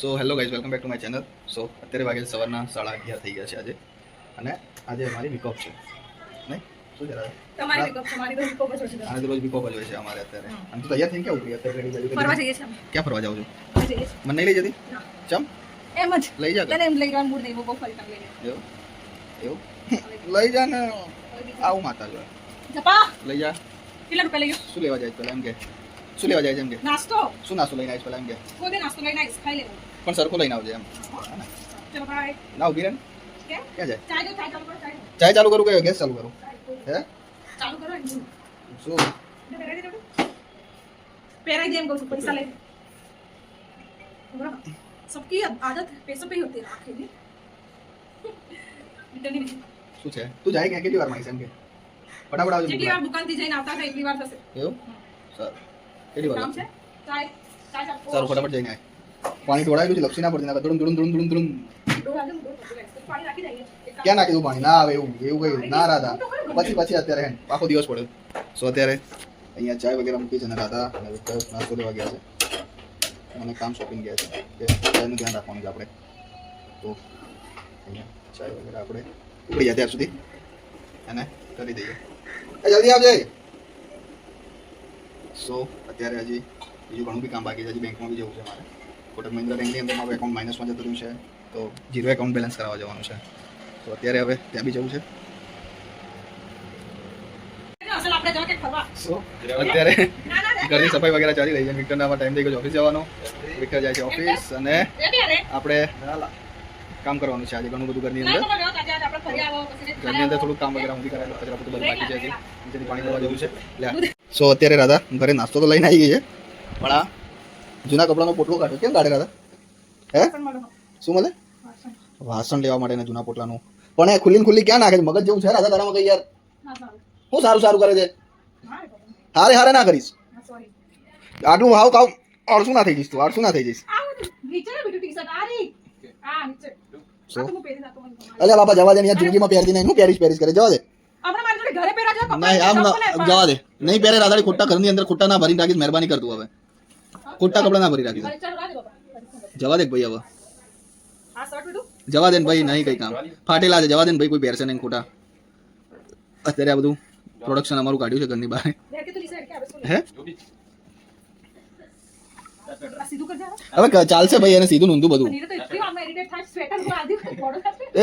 So hello guys, welcome back to my channel. So અત્યારે વાગે સવારના 11:30 થઈ ગયા છે આજે, અને આજે અમારી વીક ઓફ છે. નહીં શું છે દાદા? તમારી વીક ઓફ છે, મારી તો વીક ઓફ જ છે. આને તો રોજ વીક ઓફ જ હોય છે અમારે અત્યારે. અને તું તૈયાર થઈને ક્યાં ઉતરી અત્યારે? રેડી થઈ ફરવા જઈએ છીએ અમે. ક્યાં ફરવા જાવ છો? ફરવા જઈએ છીએ. મને નહીં લઈ જતી? ના. ચમ એમ જ લઈ જા. તને એમ લઈ જવાનું મૂડ નહીં, બહુ ફરી કામ લઈને. એવું એવું લઈ જા ને. આવું માતા જો જપા લઈ જા. કેટલા રૂપિયા લઈ ગયો? શું લેવા જાય પેલા એમ કે? શું લેવા જાય છે એમ કે? નાસ્તો. શું નાસ્તો લઈને આવીશ પેલા એમ કે? કોઈ દે નાસ્તો લઈને આવીશ, ખાઈ લેવું. પણ સરખો લઈને આવજે એમ. ચલો બાય. ના ઉભી રહે ને. કેમ? ક્યાં જાય? ચાય જો, ચાય ચાલુ કરો, ચાય. ચાય ચાલુ કરું કે ગેસ ચાલુ કરું? હે ચાલુ કરો ને. શું પહેરાઈ દે. પહેરાઈ દે એમ કહું છું, પૈસા લઈ. बराबर सबकी आदत पैसों पे ही होती है आखिर में रिटर्न શું છે? તું જાય ક્યાં? કેટલી વાર માંગીશ એમ કે? ફટાફટ આવજો. જેટલી વાર દુકાન થી જઈને આવતા હતા એટલી વાર થશે. એવું સર કેટલી વાર કામ છે? ચાય ચાય ચાલ. સારું ફટાફટ જઈને આય. પાણી ઢોળાયેલું છે, લપસી ના પડતી. ના ધુડુમ ધુડુમ ધુડુમ ધુડુમ ધુડુમ. પાણી નાખી દઈએ. ક્યાં નાખી દઉં પાણી? ના આવે એવું એવું કઈ ના રાધા. પછી અત્યારે હે આખો દિવસ પડ્યો. સો અત્યારે અહીંયા ચાય વગેરે મૂકી છે ને રાધા અને વિક્ટર નાસ્તો લેવા ગયા છે. મને કામ શોપિંગ ગયા છે કે ચાયનું ધ્યાન રાખવાનું છે આપણે. તો અહીંયા ચાય વગેરે આપણે ઉપડી જાય ત્યાર સુધી અને કરી દઈએ. જલ્દી આવજે. સો અત્યારે હજી બીજું ઘણું બી કામ બાકી છે. હજી બેંકમાં બી જવું છે મારે. કોટક મહિન્દ્રા બેંકની અંદર મારું એકાઉન્ટ માઇનસમાં જતું રહ્યું છે, તો ઝીરો એકાઉન્ટ બેલેન્સ કરાવવા જવાનું છે. તો અત્યારે હવે ત્યાં બી જવું છે. અસલ આપણે જવા કે ફરવા. સો અત્યારે ઘરની સફાઈ વગેરે ચાલી રહી છે. વિક્ટરના ટાઈમ થઈ ગયો ઓફિસ જવાનો. વિક્ટર જાય છે ઓફિસ અને આપણે કામ કરવાનું છે આજે ઘણું બધું ઘરની અંદર. ઘરની અંદર થોડું કામ વગેરે ઊંધી કરાયેલું, કચરા બધું બાકી છે. હજી નીચેથી પાણી ભરવા જવું છે. સો અત્યારે રાધા ઘરે નાસ્તો તો લઈને આવી ગઈ છે, પણ આ જૂના કપડાનો પોટલો કાઢ્યો. કેમ કાઢે રાધા? હે શું મળે? વાસણ લેવા માટે ને જૂના પોટલાનું. પણ એ ખુલ્લી ક્યાં નાખે છે? મગજ જેવું છે રાધા તારામાં કઈ યાર? હું સારું કરે છે? હારે ના કરીશ. આટલું હાવ કામ અડશું ના થઈ જઈશ. તું અડશું ના થઈ જઈશ. અલ્યા બાપા જવા દે. જિંદગીમાં પહેરતી નહીં. હું પેરિસ કરે? જવા દે. નહીં આમ જવા દે. નહીં પહેરે રાધાડી. ખોટા ઘરની અંદર ખોટા ના ભરી રાખીશ. મહેરબાની કરતું હવે ખોટા કપડા ના ભરી રાખીશ. જવા દે ભાઈ. હવે જવા દે ને ભાઈ. નહીં કઈ કામ ફાટેલા છે. જવા દે ને ભાઈ. કોઈ પહેરશે નહીં ખોટા. અત્યારે આ બધું પ્રોડક્શન અમારું કાઢ્યું છે ઘરની બહાર. હે હવે ચાલશે ભાઈ. એને સીધું ઊંધું બધું.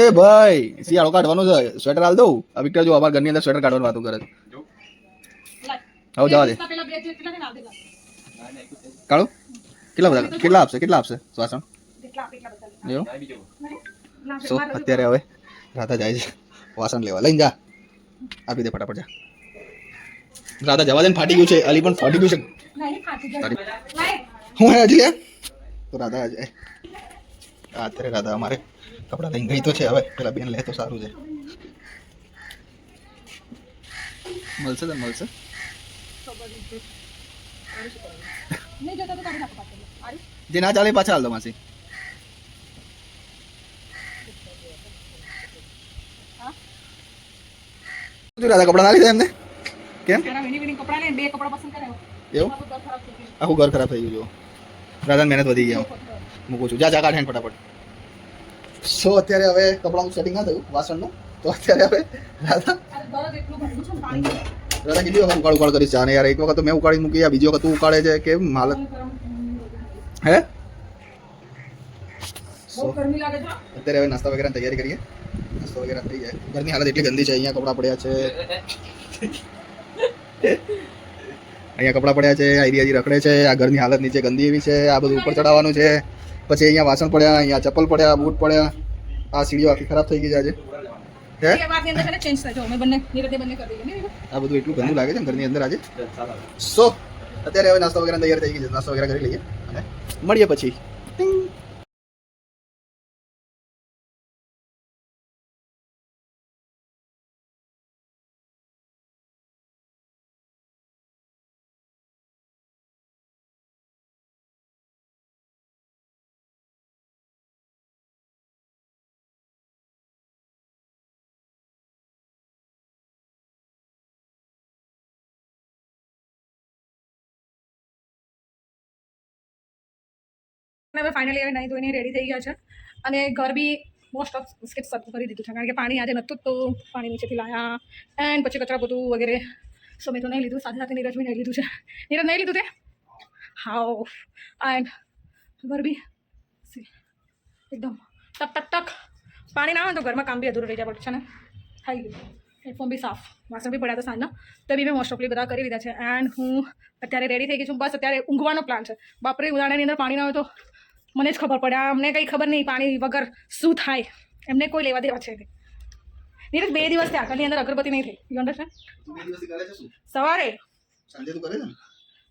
એ ભાઈ શિયાળો કાઢવાનો છે. સ્વેટર હાલ દઉં. આ વિક્ટર જો અમારા ઘરની અંદર સ્વેટર કાઢવાની વાતો કરે છે. હવે જવા દે. કાઢો. કેટલા આપશે શ્વાસણ? એવું સો અત્યારે હવે રાધા જાય છે વાસણ લેવા. લઈને જા. આપી દે ફટાફટ. જા રાધા. જવા દે ને. ફાટી ગયું છે. અલી પણ ફાટી ગયું છે. હું હે હજી લે તો રાધા આજે અત્યારે રાધા અમારે કપડાં લઈને ગઈ તો છે. હવે પેલા બેન લે તો સારું છે. મળશે તો મળશે. જે ના ચાલે પાછા હાલ દો માસી. રાધા કપડા ના લીધા એમને? કેમ એવું? આખું ઘર ખરાબ થઈ ગયું. જો રાધાની મહેનત વધી ગઈ. મૂકું છું. જા કાઢે ફટાફટ. સો અત્યારે હવે કપડાનું સેટિંગ ના થયું વાસણનું, તો અત્યારે હવે રાધા કેટલી વખત ઉકાળ કરીશ ચા ને યાર. એક વખત તો મેં ઉકાળી મૂકી, બીજી વખત તું ઉકાળે છે. કેમ હાલત હે? અત્યારે હવે નાસ્તા વગેરે તૈયારી કરીએ. નાસ્તો વગેરે થઈ જાય. ઘરની હાલત એટલી ગંદી છે. અહીંયા કપડાં પડ્યા છે. અહીંયા કપડાં પડ્યા છે. આઈડિયા રખડે છે. આ ઘરની હાલત નીચે ગંદી એવી છે. આ બધું ઉપર ચડાવવાનું છે. પછી અહીંયા વાસણ પડ્યા, અહીંયા ચપ્પલ પડ્યા, બૂટ પડ્યા. આ સીડીઓ આખી ખરાબ થઈ ગઈ છે આજે. હે આ બધું એટલું ગંદુ લાગે છે ઘરની અંદર આજે. સો અત્યારે હવે નાસ્તો વગેરે તૈયાર થઈ ગઈ છે. નાસ્તો વગેરે કરી લઈએ અને મળીએ પછી. અને હવે ફાઇનલી હવે નહીં ધોઈને રેડી થઈ ગયા છે અને ઘર બી મોસ્ટ ઓફ બિસ્કિટ સરખું કરી દીધું છે કારણ કે પાણી આજે નહોતું તો પાણી નીચેથી લાયા એન્ડ પછી કચરા બધું વગેરે સો મેં તો નહીં લીધું સાથે સાથે નીરજ બી નહીં લીધું છે નીરજ નહીં લીધું તે હાઉ એન્ડ ઘર બી એકદમ ટક ટક ટક પાણી ના આવે તો ઘરમાં કામ બી અધૂરું રહી જાય પડે છે ને થઈ ગયું પ્લેટફોર્મ બી સાફ વાસણ બી પડ્યા હતા સાંજના તો બી મેં મોસ્ટ ઓફલી બધા કરી લીધા છે એન્ડ હું અત્યારે રેડી થઈ ગઈ છું બસ અત્યારે ઊંઘવાનો પ્લાન છે બાપરે ઉનાળાની અંદર પાણી ના હોય તો મને જ ખબર પડે અમને કંઈ ખબર નહીં પાણી વગર શું થાય એમને કોઈ લેવા દેવા છે નીરજ 2 દિવસ થયા આટલી અંદર અગરબત્તી નહીં થઈ યુ અન્ડરસ્ટેન્ડ તું 2 દિવસથી કરે છે શું સવારે સાંજે તું કરે છે ને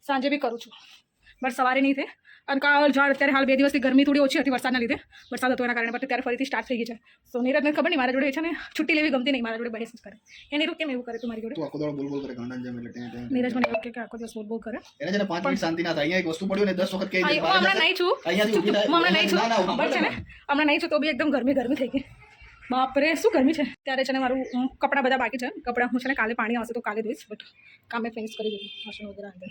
સાંજે બી કરું છું બટ સવારે નહીં થઈ અને કાલ ઝાડ અત્યારે હાલ 2 દિવસથી ગરમી થોડી ઓછી હતી વરસાદના લીધે વરસાદ હતો એના કારણે બટ અત્યારે ફરીથી સ્ટાર્ટ થઈ ગઈ છે સો નીરજને ખબર નહીં મારા જોડે છે ને છુટ્ટી લેવી ગમતી નહીં મારા જોડે બહેસ જ કરે એને રૂક કેમ એવું કરે તું મારી જોડે તું આખો દાડો બોલ બોલ કરે ગાંડા જેમ એટલે ત્યાં નીરજ મને એવું કહે કે આખો દિવસ બોલ બોલ કરે એને છે ને 5 મિનિટ શાંતિ ના થાય અહીંયા એક વસ્તુ પડ્યું ને 10 વખત કહી દે હું હમણાં નહીં છું અહીંયાથી ઊભી થાય હું હમણાં નહીં છું ના, ના, ખબર છે ને હમણાં નહીં છું તો બી એકદમ ગરમી થઈ ગઈ બાપરે શું ગરમી છે ત્યારે છે ને મારું કપડાં બધા બાકી છે કપડાં હું છે ને કાલે પાણી આવશે તો કાલે ધોઈશ બટ કામે ફિનિશ કરી દીધું વાસણ વગેરે અંદર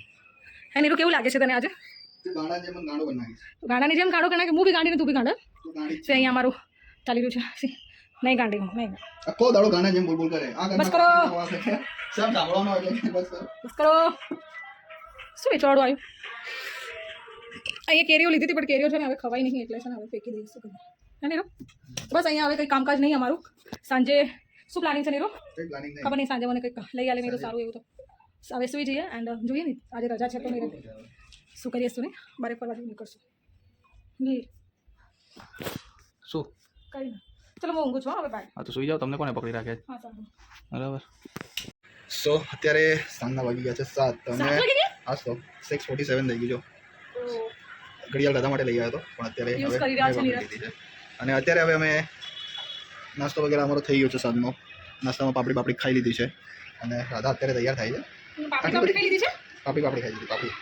હે નીરુ કેવું લાગે છે તને આજે તું ગાંડા જેમ ગાંડો બનાવી છે ગાંડાની જેમ ગાંડો કે હું બી ગાંડી ને તું બી ગાંડા તું ગાંડી છે અહીંયા મારું ચાલી રહ્યું છે સી નહીં ગાંડી હું નહીં આખો દાડો ગાંડા જેમ બોલ બોલ કરે આ બસ કરો. સબ સાંભળવાનો એટલે બસ કરો બસ કરો શું વેચવાડું આવ્યું અહીંયા કેરીઓ લીધી હતી પણ કેરીઓ છે ને હવે ખવાય નહીં એટલે છે ને હવે ફેંકી દઈશું શું કરીએ નીરો બસ અહીંયા હવે કંઈ કામકાજ નહીં અમારું સાંજે શું પ્લાનિંગ છે નીરો કઈ પ્લાનિંગ નહીં ખબર નહીં સાંજે મને કંઈક લઈ આલે નીરો સારું એવું તો હવે સુઈ જઈએ એન્ડ જોઈએ ને આજે રજા છે તો નીરો શું કરીએ શું ને બારે ફરવા જઈને નીકળશું જી શું કઈ ના ચલો હું ઊંઘું છું હવે બાય હા તો સુઈ જાઓ તમને કોને પકડી રાખે હા સારું બરાબર સો અત્યારે સાંજના વાગી ગયા છે 7 સાત અને વાગી ગયા? હા તો 6:47 થઈ ગયું જો તો ઘડિયાળ દાદા માટે લઈ આવ્યો હતો પણ અત્યારે Use હવે કરી રહ્યા છે મેં નીરજ. વાપરી લીધી છે. અને અત્યારે હવે અમે નાસ્તો વગેરે અમારો થઈ ગયો છે સાંજનો નાસ્તામાં પાપડી ખાઈ લીધી છે અને રાધા અત્યારે તૈયાર થાય છે પાપડી પાપડી ખાઈ લીધી છે પાપડી ખાઈ લીધી પાપડી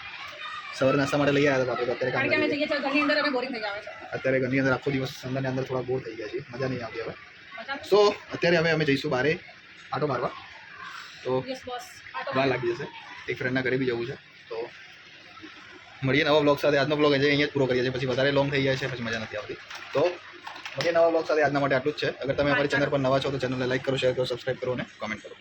સવારે નાસ્તા માટે લઈ આવ્યા હતા પાપડી તો કારણ કે અમે અત્યારે જઈએ છીએ ઘરની અંદર અમે બોરિંગ થઈ જાય છે અત્યારે ઘરની અંદર આખો દિવસ સંદાની અંદર થોડા બોર થઈ ગયા છે મજા નહીં આવતી હવે મજા સો અત્યારે હવે અમે જઈશું બારે આટો મારવા તો યસ બોસ વાર લાગી જશે એક ફ્રેન્ડના ઘરે બી જવું છે તો મળીએ નવા બ્લોગ સાથે આજનો બ્લોગ અહીંયા જ પૂરો કરીએ છીએ પછી વધારે લોંગ થઈ જાય છે પછી મજા નથી આવતી તો મળીએ નવા બ્લોગ સાથે આજના માટે આટલું જ છે અગર તમે અમારી ચેનલ પર નવા છો તો ચેનલને લાઈક કરો શેર કરો સબસ્ક્રાઈબ કરો અને કોમેન્ટ કરો